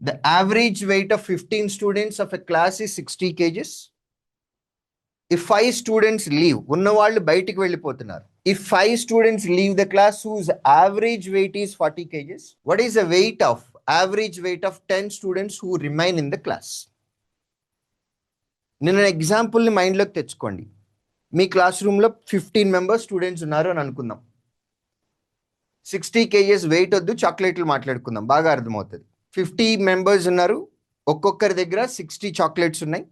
The average weight of 15 students of a class is 60 kgs. If 5 students leave, ఉన్నవాళ్ళు బయటికి వెళ్ళిపోతున్నారు. If 5 students leave the class whose average weight is 40 kgs, what is the average weight of 10 students who remain in the class? నేను ఎగ్జాంపుల్ని మైండ్లోకి తెచ్చుకోండి. మీ class రూమ్లో 15 members students ఉన్నారు అని అనుకుందాం. 60 kgs వెయిట్ వద్దు, చాక్లెట్లు మాట్లాడుకుందాం, బాగా అర్థమవుతుంది. 50 మెంబర్స్ ఉన్నారు, ఒక్కొక్కరి దగ్గర 60 చాక్లెట్స్ ఉన్నాయి.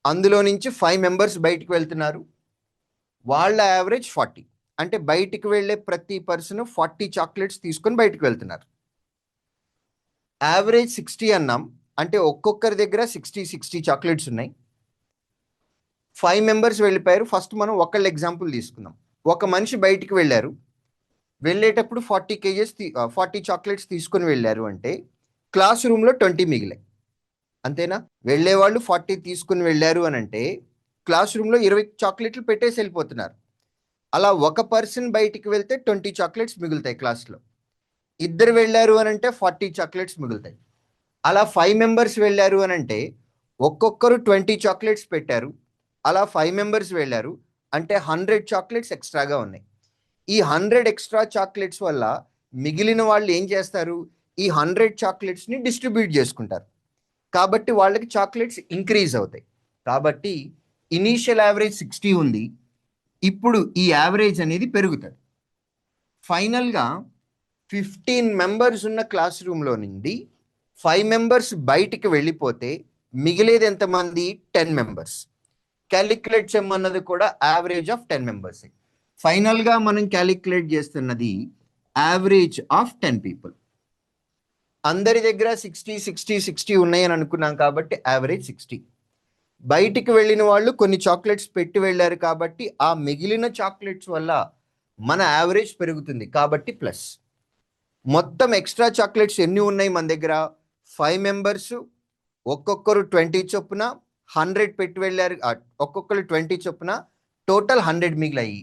అందులో నుంచి 5 మెంబర్స్ బయటికి వెళ్తున్నారు, వాళ్ళ యావరేజ్ 40. అంటే బయటికి వెళ్ళే ప్రతి పర్సన్ 40 చాక్లెట్స్ తీసుకొని బయటికి వెళ్తున్నారు. యావరేజ్ 60 అన్నాం, అంటే ఒక్కొక్కరి దగ్గర 60 చాక్లెట్స్ ఉన్నాయి. 5 మెంబర్స్ వెళ్ళిపోయారు. ఫస్ట్ మనం ఒకళ్ళ ఎగ్జాంపుల్ తీసుకుందాం. ఒక మనిషి బయటికి వెళ్ళారు, వెళ్ళేటప్పుడు 40 చాక్లెట్స్ తీసుకొని వెళ్ళారు. అంటే క్లాస్ రూమ్లో 20 మిగిలాయి, అంతేనా? వెళ్ళేవాళ్ళు 40 తీసుకుని వెళ్ళారు అని అంటే క్లాస్ రూమ్లో 20 చాక్లెట్లు పెట్టేసి వెళ్ళిపోతున్నారు. అలా ఒక పర్సన్ బయటికి వెళ్తే 20 చాక్లెట్స్ మిగులుతాయి క్లాస్లో. ఇద్దరు వెళ్ళారు అని అంటే 40 చాక్లెట్స్ మిగులుతాయి. అలా 5 మెంబర్స్ వెళ్ళారు అని అంటే ఒక్కొక్కరు 20 చాక్లెట్స్ పెట్టారు. అలా 5 మెంబర్స్ వెళ్ళారు అంటే 100 చాక్లెట్స్ ఎక్స్ట్రాగా ఉన్నాయి. ఈ 100 ఎక్స్ట్రా చాక్లెట్స్ వల్ల మిగిలిన వాళ్ళు ఏం చేస్తారు? ఈ 100 చాక్లెట్స్ని డిస్ట్రిబ్యూట్ చేసుకుంటారు. కాబట్టి వాళ్ళకి చాక్లెట్స్ ఇంక్రీజ్ అవుతాయి. కాబట్టి ఇనీషియల్ యావరేజ్ 60 ఉంది, ఇప్పుడు ఈ యావరేజ్ అనేది పెరుగుతుంది. ఫైనల్గా 15 మెంబర్స్ ఉన్న క్లాస్ రూమ్లో నుండి 5 మెంబర్స్ బయటికి వెళ్ళిపోతే మిగిలేది ఎంతమంది? 10 మెంబర్స్. క్యాలిక్యులేట్ చేయమన్నది కూడా యావరేజ్ ఆఫ్ 10 మెంబర్స్. ఫైనల్గా మనం క్యాలిక్యులేట్ చేస్తున్నది యావరేజ్ ఆఫ్ 10 పీపుల్. అందరి దగ్గర 60 ఉన్నాయని అనుకున్నాం కాబట్టి యావరేజ్ 60. బయటికి వెళ్ళిన వాళ్ళు కొన్ని చాక్లెట్స్ పెట్టి వెళ్ళారు కాబట్టి ఆ మిగిలిన చాక్లెట్స్ వల్ల మన యావరేజ్ పెరుగుతుంది కాబట్టి ప్లస్. మొత్తం ఎక్స్ట్రా చాక్లెట్స్ ఎన్ని ఉన్నాయి మన దగ్గర? 5 మెంబర్స్ ఒక్కొక్కరు 20 చొప్పున 100 పెట్టి వెళ్ళారు, ఒక్కొక్కరు 20 చొప్పున టోటల్ 100 మిగిలాయి.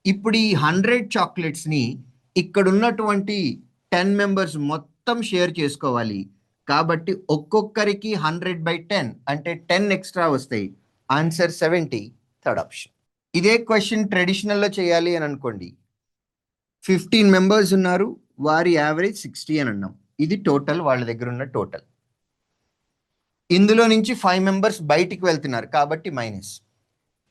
ఇప్పుడు ఈ 100 చాక్లెట్స్ని ఇక్కడ ఉన్నటువంటి 10 మెంబర్స్ మొత్తం షేర్ చేసుకోవాలి. కాబట్టి ఒక్కొక్కరికి 100/10 అంటే 10 ఎక్స్ట్రా వస్తాయి. Answer 70, third option. ఇదే క్వశ్చన్ ట్రెడిషనల్లో చేయాలి అని అనుకోండి. 15 మెంబర్స్ ఉన్నారు, వారి యావరేజ్ 60 అని అన్నాం. ఇది టోటల్, వాళ్ళ దగ్గర ఉన్న టోటల్. ఇందులో నుంచి 5 మెంబర్స్ బయటికి వెళ్తున్నారు కాబట్టి మైనస్.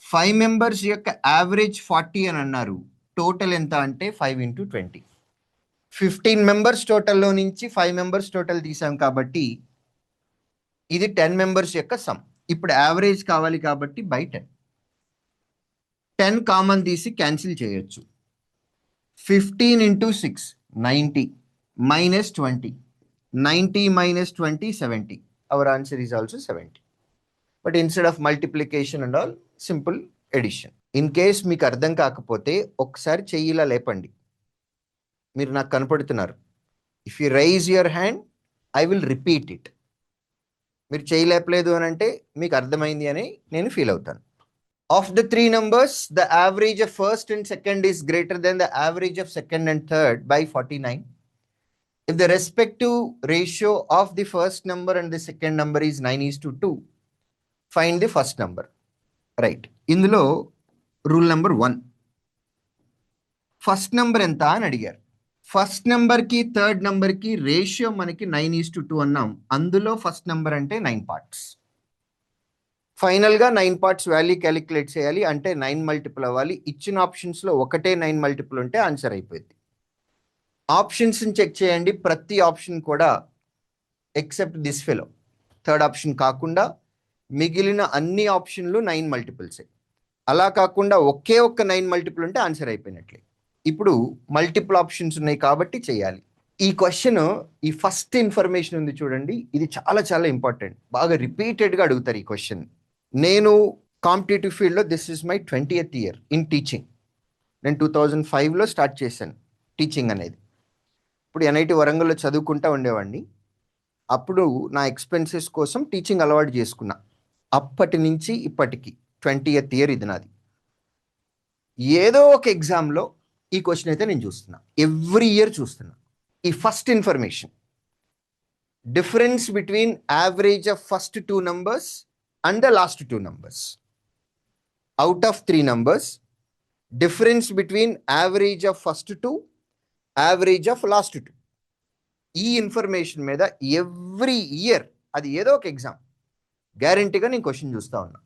5 మెంబర్స్ యొక్క యావరేజ్ 40 అని అన్నారు. టోటల్ ఎంత అంటే 5 × 20. 15 మెంబర్స్ టోటల్లో నుంచి 5 మెంబర్స్ టోటల్ తీసాం కాబట్టి ఇది 10 మెంబర్స్ యొక్క సమ్. ఇప్పుడు యావరేజ్ కావాలి కాబట్టి /10. 10 కామన్ తీసి క్యాన్సిల్ చేయొచ్చు. 15 × 6 90 -20. 90 - 20 70. Our answer is also 70. But instead of multiplication and all, simple addition. In case మీకు అర్థం కాకపోతే ఒకసారి చెయ్యిలా లేపండి. మీరు నాకు కనపడుతున్నారు. If you rise your hand, I will repeat it. మీరు చేయలేపలేదు అని అంటే మీకు అర్థమైంది అని నేను ఫీల్ అవుతాను. Of the 3 numbers, the average of first and second is greater than the average of second and third by 49. If the respective ratio of the first number and the second number is 9:2, find the first number. Right. ఇందులో rule number 1, first number ఎంత అని అడిగారు. First నెంబర్కి third నెంబర్కి ratio మనకి 9:2 అన్నాం. అందులో first number అంటే 9 పార్ట్స్. ఫైనల్గా 9 పార్ట్స్ వాల్యూ క్యాలిక్యులేట్ చేయాలి, అంటే 9 మల్టిపుల్ అవ్వాలి. ఇచ్చిన ఆప్షన్స్లో ఒకటే 9 మల్టిపుల్ ఉంటే ఆన్సర్ అయిపోయింది. ఆప్షన్స్ని చెక్ చేయండి. ప్రతి ఆప్షన్ కూడా except this fellow, third option కాకుండా మిగిలిన అన్ని ఆప్షన్లు 9 మల్టిపుల్సే. అలా కాకుండా ఒకే ఒక్క 9 మల్టిపుల్ ఉంటే ఆన్సర్ అయిపోయినట్లే. ఇప్పుడు మల్టిపుల్ ఆప్షన్స్ ఉన్నాయి కాబట్టి చేయాలి. ఈ క్వశ్చన్, ఈ ఫస్ట్ ఇన్ఫర్మేషన్ ఉంది చూడండి, ఇది చాలా చాలా ఇంపార్టెంట్. బాగా రిపీటెడ్గా అడుగుతారు ఈ క్వశ్చన్. నేను కాంపిటేటివ్ ఫీల్డ్లో this is my 20th year in teaching. నేను 2005లో స్టార్ట్ చేశాను టీచింగ్ అనేది. ఇప్పుడు NIT వరంగల్లో చదువుకుంటూ ఉండేవాడిని. అప్పుడు నా ఎక్స్పెన్సెస్ కోసం టీచింగ్ అలవాటు చేసుకున్నా. అప్పటి నుంచి ఇప్పటికి 20th ఇయర్ ఇది నాది. ఏదో ఒక ఎగ్జామ్లో ఈ క్వశ్చన్ అయితే నేను చూస్తున్నా, ఎవ్రీ ఇయర్ చూస్తున్నా. ఈ first information difference between average of first two numbers and the last two numbers. Out of three numbers, difference between average of first two, average of last two. ఈ information మీద every year అది ఏదో ఒక exam గ్యారంటీగా నేను question చూస్తూ ఉన్నా.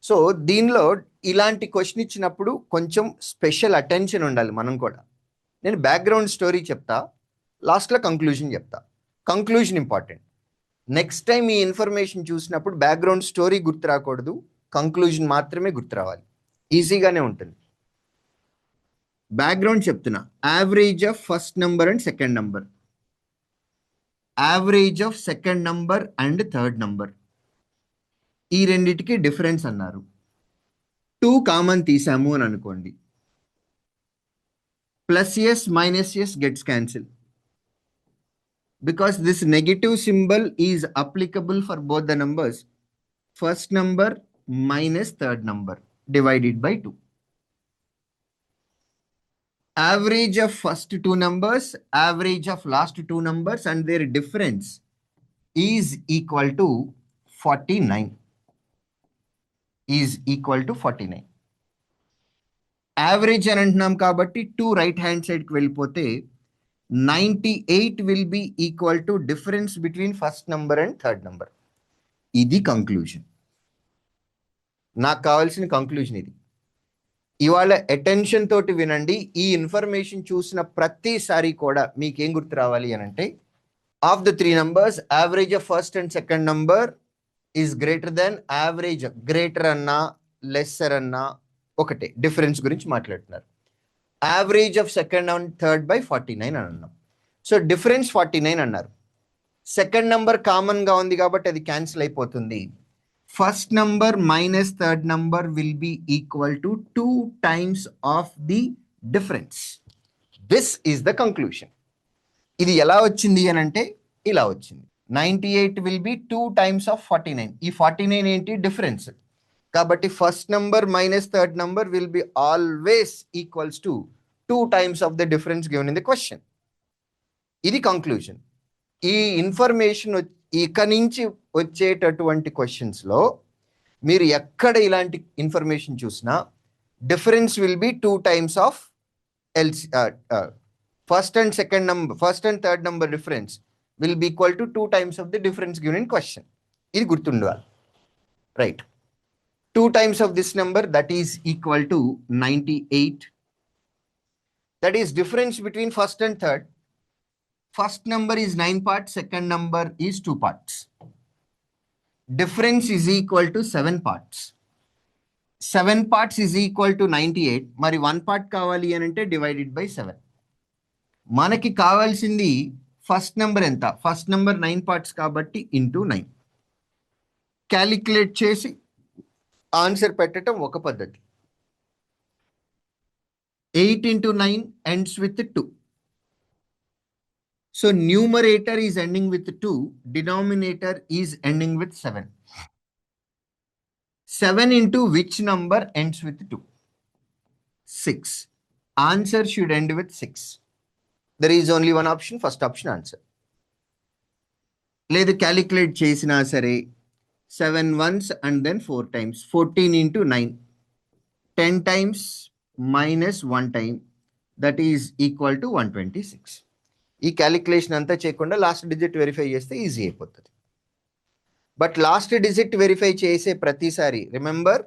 So దీనిలో ఇలాంటి క్వశ్చన్ ఇచ్చినప్పుడు కొంచెం స్పెషల్ అటెన్షన్ ఉండాలి మనం కూడా. నేను బ్యాక్గ్రౌండ్ స్టోరీ చెప్తా, లాస్ట్లో కంక్లూజన్ చెప్తా. Conclusion important. నెక్స్ట్ టైం ఈ ఇన్ఫర్మేషన్ చూసినప్పుడు బ్యాక్గ్రౌండ్ స్టోరీ గుర్తు రాకూడదు, కంక్లూజన్ మాత్రమే గుర్తు రావాలి. ఈజీగానే ఉంటుంది. బ్యాక్గ్రౌండ్ చెప్తున్నా. Average of first number and second number, average of second number and third number, ఈ రెండిటికి డిఫరెన్స్ అన్నారు. 2 కామన్ తీసాము అని అనుకోండి. +s -s gets cancelled because this negative symbol is applicable for both the numbers. First number minus third number divided by 2. Average of first two numbers, average of last two numbers and their difference is equal to 49. Is equal to 49. Average అని అంటున్నాం కాబట్టి 2 right hand సైడ్కి వెళ్ళిపోతే 98 will be equal to difference between first number and third number. ఇది conclusion. నాకు కావాల్సిన conclusion ఇది. ఇవాళ అటెన్షన్ తోటి వినండి. ఈ ఇన్ఫర్మేషన్ చూసిన ప్రతిసారి కూడా మీకేం గుర్తు రావాలి అని అంటే, of the 3 numbers average of first and second number is greater than average. Greater అన్నా లెస్సర్ అన్నా ఒకటే, డిఫరెన్స్ గురించి మాట్లాడుతున్నారు. Average of second and third by 49 అని అన్నాం. సో డిఫరెన్స్ 49 అన్నారు. సెకండ్ నంబర్ కామన్గా ఉంది కాబట్టి అది క్యాన్సిల్ అయిపోతుంది. First number minus third number will be equal to 2 times of the difference. This is the conclusion. ఇది ఎలా వచ్చింది అని అంటే ఇలా వచ్చింది. 98 will be 2 times of 49. ఈ 49 ఏంటి? డిఫరెన్స్. కాబట్టి first number minus third number will be always equals to 2 times of the difference given in the question. ఇది కంక్లూజన్. ఈ ఇన్ఫర్మేషన్ ఇక నుంచి వచ్చేటటువంటి క్వశ్చన్స్లో మీరు ఎక్కడ ఇలాంటి ఇన్ఫర్మేషన్ చూసినా difference will be 2 times of first and second number, first and third number difference will be equal to 2 times of the difference given in question. ఇది గుర్తుండాలి. Right. 2 times of this number, that is equal to 98. That is difference between first and third. First number is 9 parts, second number is 2 parts. Difference is equal to 7 parts. 7 parts is equal to 98. మరి 1 part కావాలి అని అంటే divided by 7. మనకి కావాల్సింది first number ఎంత? First number 9 parts కాబట్టి into 9. Calculate చేసి answer పెట్టడం ఒక పద్ధతి. 8 into 9 ends with 2. So numerator is ending with 2, denominator is ending with 7. 7 into which number ends with 2? 6. Answer should end with 6. There is only one option, first option answer. లేదు calculate చేసినా సరే 7 ones and then 4 times. 14 into 9. 10 times minus 1 time. That is equal to 126. ఈ calculation అంతా చేయకుండా last digit verify చేస్తే easy అయిపోతుంది. But last digit verify చేసే ప్రతిసారి రిమెంబర్,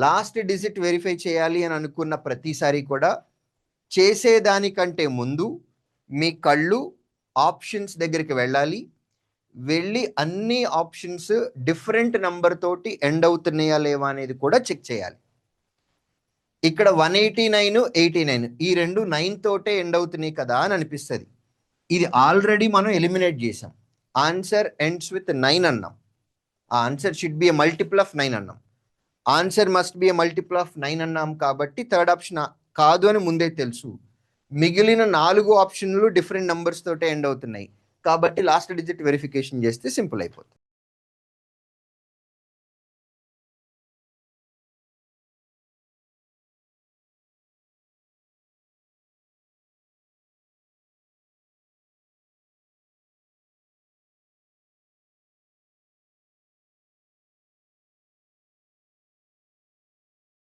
లాస్ట్ డిజిట్ వెరిఫై చేయాలి అని అనుకున్న ప్రతిసారి కూడా చేసేదానికంటే ముందు మీ కళ్ళు ఆప్షన్స్ దగ్గరికి వెళ్ళాలి. వెళ్ళి అన్ని ఆప్షన్స్ డిఫరెంట్ నంబర్ తోటి ఎండ్ అవుతున్నాయా లేవా అనేది కూడా చెక్ చేయాలి. ఇక్కడ 189, 89 ఈ రెండు 9 తోటే ఎండ్ అవుతున్నాయి కదా అని అనిపిస్తుంది. ఇది ఆల్రెడీ మనం ఎలిమినేట్ చేసాం. ఆన్సర్ ఎండ్స్ విత్ 9 అన్నాం. ఆ answer should be a multiple of 9 అన్నాం. Answer must be a multiple of 9 అన్నాం కాబట్టి థర్డ్ ఆప్షన్ కాదు అని ముందే తెలుసు. మిగిలిన 4 ఆప్షన్లు డిఫరెంట్ నంబర్స్ తోటే ఎండ్ అవుతున్నాయి కాబట్టి లాస్ట్ డిజిట్ వెరిఫికేషన్ చేస్తే సింపుల్ అయిపోతుంది.